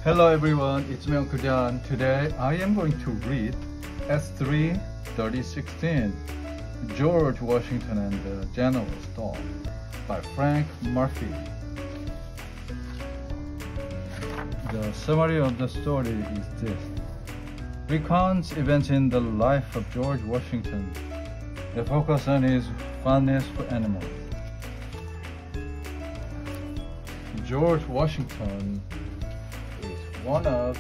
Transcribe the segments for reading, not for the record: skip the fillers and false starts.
Hello everyone, it's me Uncle Dan. Today I am going to read S3 3016, George Washington and the General's Dog by Frank Murphy. The summary of the story is this. Recounts events in the life of George Washington. The focus on his fondness for animals. George Washington is one of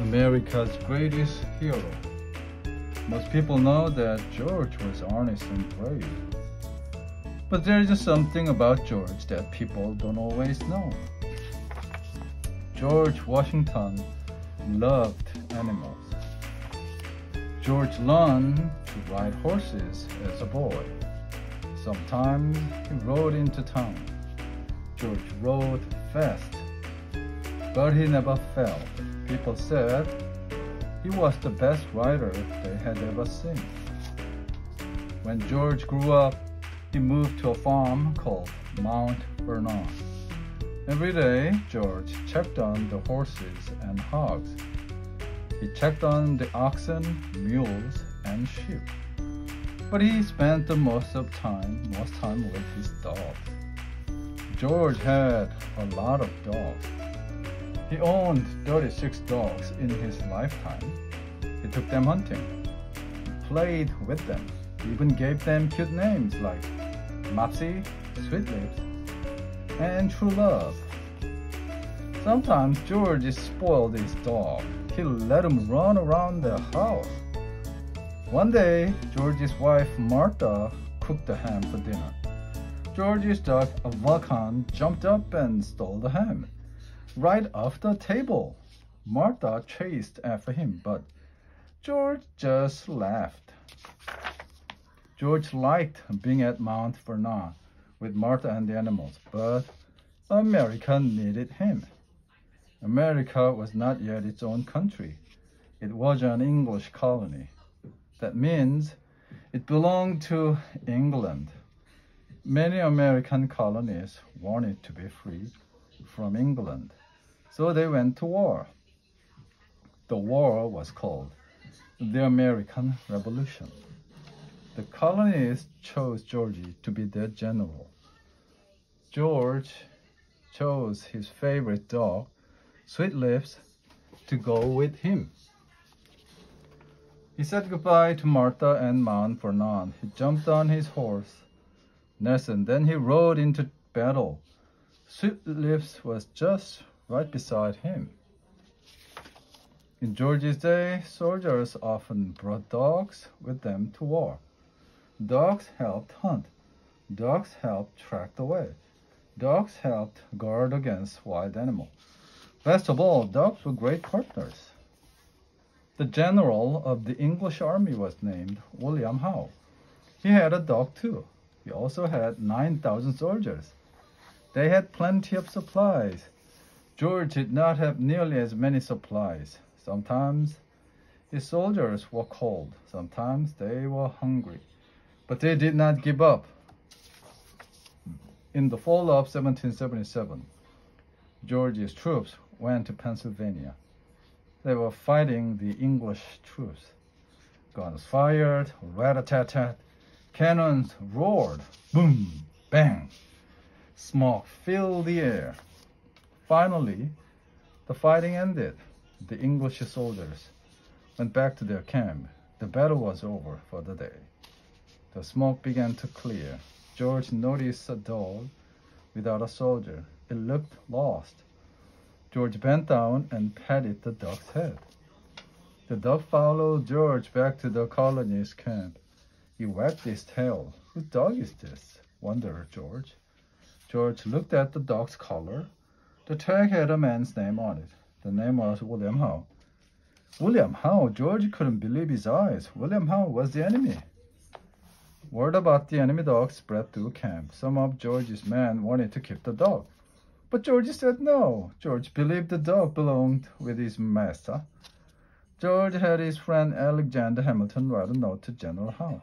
America's greatest heroes. Most people know that George was honest and brave. But there is something about George that people don't always know. George Washington loved animals. George learned to ride horses as a boy. Sometimes he rode into town. George rode fast, but he never fell. People said he was the best rider they had ever seen. When George grew up, he moved to a farm called Mount Vernon. Every day, George checked on the horses and hogs. He checked on the oxen, mules, and sheep. But he spent the most time with his dogs. George had a lot of dogs. He owned 36 dogs in his lifetime. He took them hunting. He played with them. He even gave them cute names like Mopsy, Sweet Lips, and True Love. Sometimes George spoiled his dog. He let him run around the house. One day, George's wife Martha cooked the ham for dinner. George's dog Vernon jumped up and stole the ham right off the table. Martha chased after him, but George just laughed. George liked being at Mount Vernon with Martha and the animals, but America needed him. America was not yet its own country. It was an English colony. That means it belonged to England. Many American colonies wanted to be free from England, so they went to war. The war was called the American Revolution. The colonies chose Georgie to be their general. George chose his favorite dog, Sweet Lips, to go with him. He said goodbye to Martha and Mount Vernon. He jumped on his horse, Nelson. Then he rode into battle. Sweet Lips was just right beside him. In George's day, soldiers often brought dogs with them to war. Dogs helped hunt. Dogs helped track the way. Dogs helped guard against wild animals. Best of all, dogs were great partners. The general of the English army was named William Howe. He had a dog too. He also had 9,000 soldiers. They had plenty of supplies. George did not have nearly as many supplies. Sometimes his soldiers were cold. Sometimes they were hungry. But they did not give up. In the fall of 1777, George's troops went to Pennsylvania. They were fighting the English troops. Guns fired, rat-a-tat-tat. Cannons roared, boom, bang. Smoke filled the air. Finally, the fighting ended. The English soldiers went back to their camp. The battle was over for the day. The smoke began to clear. George noticed a dog without a soldier. It looked lost. George bent down and patted the dog's head. The dog followed George back to the colony's camp. He wagged his tail. Whose dog is this? Wondered George. George looked at the dog's collar. The tag had a man's name on it. The name was William Howe. William Howe! George couldn't believe his eyes. William Howe was the enemy. Word about the enemy dog spread through camp. Some of George's men wanted to keep the dog. But George said no. George believed the dog belonged with his master. George had his friend Alexander Hamilton write a note to General Howe.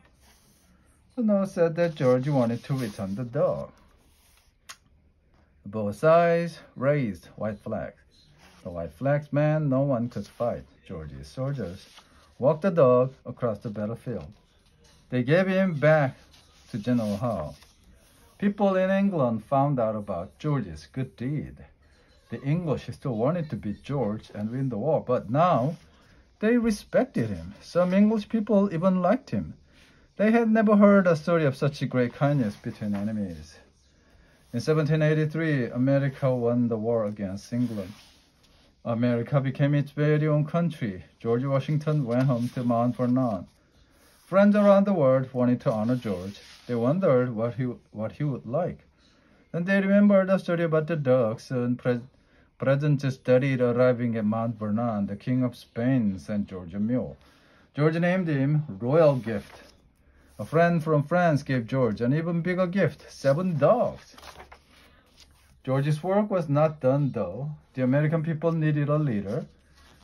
The note said that George wanted to return the dog. Both sides raised white flags. The white flags meant no one could fight. George's soldiers walked the dog across the battlefield. They gave him back to General Howe. People in England found out about George's good deed. The English still wanted to beat George and win the war, but now they respected him. Some English people even liked him. They had never heard a story of such great kindness between enemies. In 1783, America won the war against England. America became its very own country. George Washington went home to Mount Vernon. Friends around the world wanted to honor George. They wondered what he would like. Then they remembered the story about the ducks and presents studied arriving at Mount Vernon. The King of Spain sent George a mule. George named him Royal Gift. A friend from France gave George an even bigger gift, 7 dogs. George's work was not done, though. The American people needed a leader.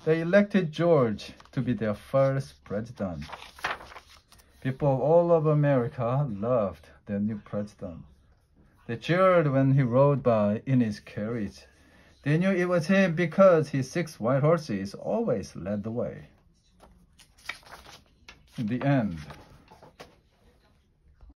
They elected George to be their first president. People all over America loved their new president. They cheered when he rode by in his carriage. They knew it was him because his 6 white horses always led the way. In the end,